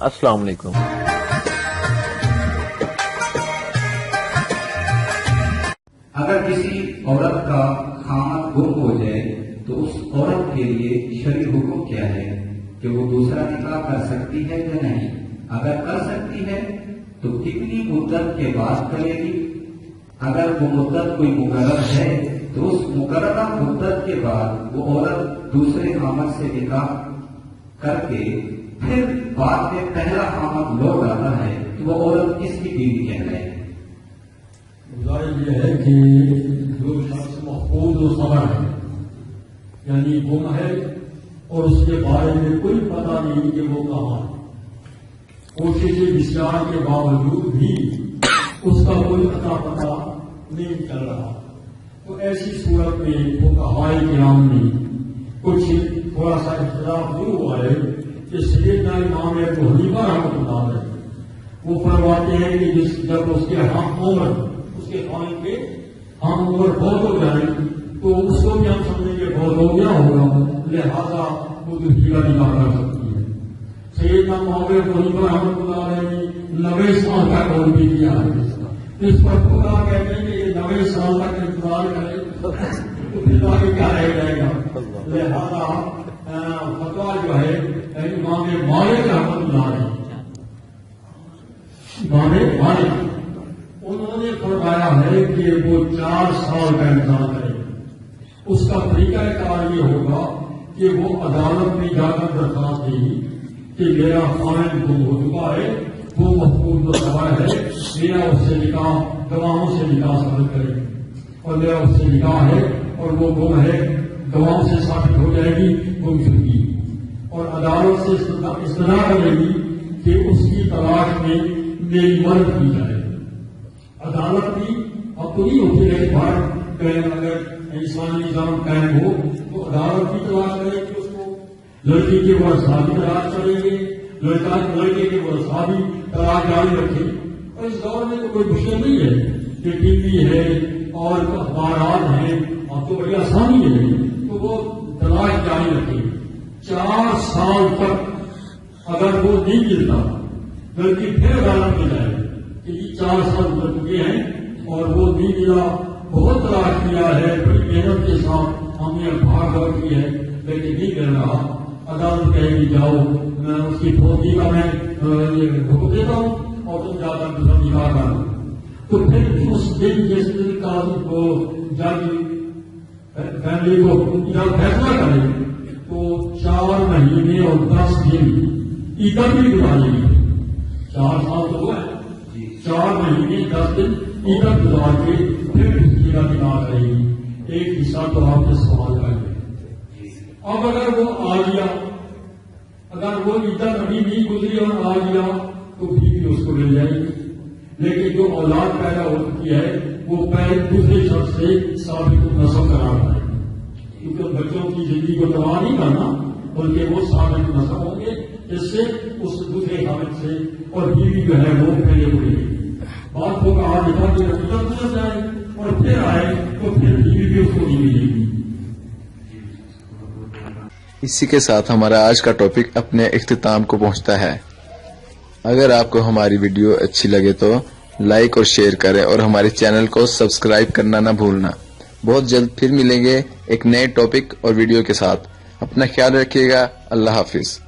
अस्सलाम वालेकुम। अगर किसी औरत का खामद गुम हो जाए तो उस औरत के लिए शरई हुक्म क्या है कि वो दूसरा निकाह कर सकती है या नहीं? अगर कर सकती है तो कितनी मुद्दत के बाद करेगी? अगर वो मुद्दत कोई मुकर्रर है तो उस मुकर्ररा मुद्दत के बाद वो औरत दूसरे खामद से निकाह करके फिर बाद में पहला खामद लौट आता है तो वो औरत किसकी बीवी कहलाएगी? ये है कि जो शख्स महफूज व खबर है यानी गुम है और उसके बारे में कोई पता नहीं कि वो कहाँ है, कोशिश विचार के बावजूद भी उसका कोई पता नहीं चल रहा, तो ऐसी सूरत में फुक़हाए किराम ने कुछ थोड़ा सा इख्तिलाफ नहीं हुआ है कि सैयदना इमाम अबू हनीफा रहमतुल्लाह अलैह वो फरमाते हैं कि जब उसके हम उम्र उसके खाने के हम उम्र बहुत हो जाए तो उसको भी हम समझेंगे बहुत हो गया होगा, लिहाजा वो दूसरी का निकाह कर सकती है। सैयदना मुआविया रहमतुल्लाह अलैह ने 90 साल का कौल भी किया है। इस पर खुदा कहते हैं कि ये 90 साल तक इंतजार करे तो फिर आगे क्या रह जाएगा। लिहाजा फतवा जो है इमाम मालिक रहमतुल्लाह अलैह, इमाम मालिक उन्होंने फरमाया है कि वो 4 साल का इंतजार करें। उसका तरीका कार ये होगा कि वो अदालत में जाकर दरखास्त देगी कि मेरा खामिद गुम हो चुका है, वो महफूज व खबर है, मेरा उससे निकाह गवाहों से निकाह साबित करें और मेरा उससे निकाह है और वो गुम है, गवाहों से साबित हो जाएगी गुमशुदगी, और अदालत से इस्तना करेगी कि उसकी तलाश में मेरी मदद की जाए। अदालत भी अब तो नहीं होती है बाहर अगर इंसानी निजाम कायम हो तो अदालत की तलाश करेगी उसको, लड़की के वर्षा भी तलाश करेंगे, लड़के के वर्षा भी तलाश जारी रखे। और इस दौर में तो कोई मुश्किल नहीं है कि टीवी है और अखबारात हैं, अब तो बड़ी आसानी है, तो वो तलाश जारी रखे। 4 साल तक अगर वो नहीं मिलता लड़की फिर अदालत में जाए कि 4 साल गुजर चुके हैं और वो नहीं मिला, बहुत तलाश किया है, बड़ी मेहनत के साथ हमने भाग दौड़ की है लेकिन नहीं मिल रहा, अदालत कहेगी जाओ मैं उसकी फौजी का मैं हुक्म देता हूँ और तुम जाकर दूसरा निकाह करो। तो फिर उस दिन जिस दिन काजी को जज फैमिली को जब फैसला करे तो 4 महीने और 10 दिन इधर भी गुजारेगी। 4 साल तो हुआ है, 4 महीने 10 दिन इधर गुजार के फिर दूसरी का निकाह करेगी। एक हिस्सा तो आपने सवाल कर लिया। अब अगर वो आ गया, अगर वो इधर अभी नहीं गुजरी और आ गया तो बीवी उसको मिल जाएगी, लेकिन जो औलाद पैदा हो चुकी है वो पहले दूसरे शख्स से साबित नस्ल करार पाएगी, क्योंकि बच्चों की जिंदगी को तबाह नहीं करना बल्कि वो साबित नस्ल होंगे, इससे उस दूसरे खामिद से और बीवी जो है वो पहले उड़ेगी। बात को कहा लिखा कि गुजर जाए और फिर आए तो फिर बीवी भी उसको नहीं मिलेगी। इसी के साथ हमारा आज का टॉपिक अपने इख्तिताम को पहुंचता है। अगर आपको हमारी वीडियो अच्छी लगे तो लाइक और शेयर करें और हमारे चैनल को सब्सक्राइब करना ना भूलना। बहुत जल्द फिर मिलेंगे एक नए टॉपिक और वीडियो के साथ। अपना ख्याल रखिएगा। अल्लाह हाफिज।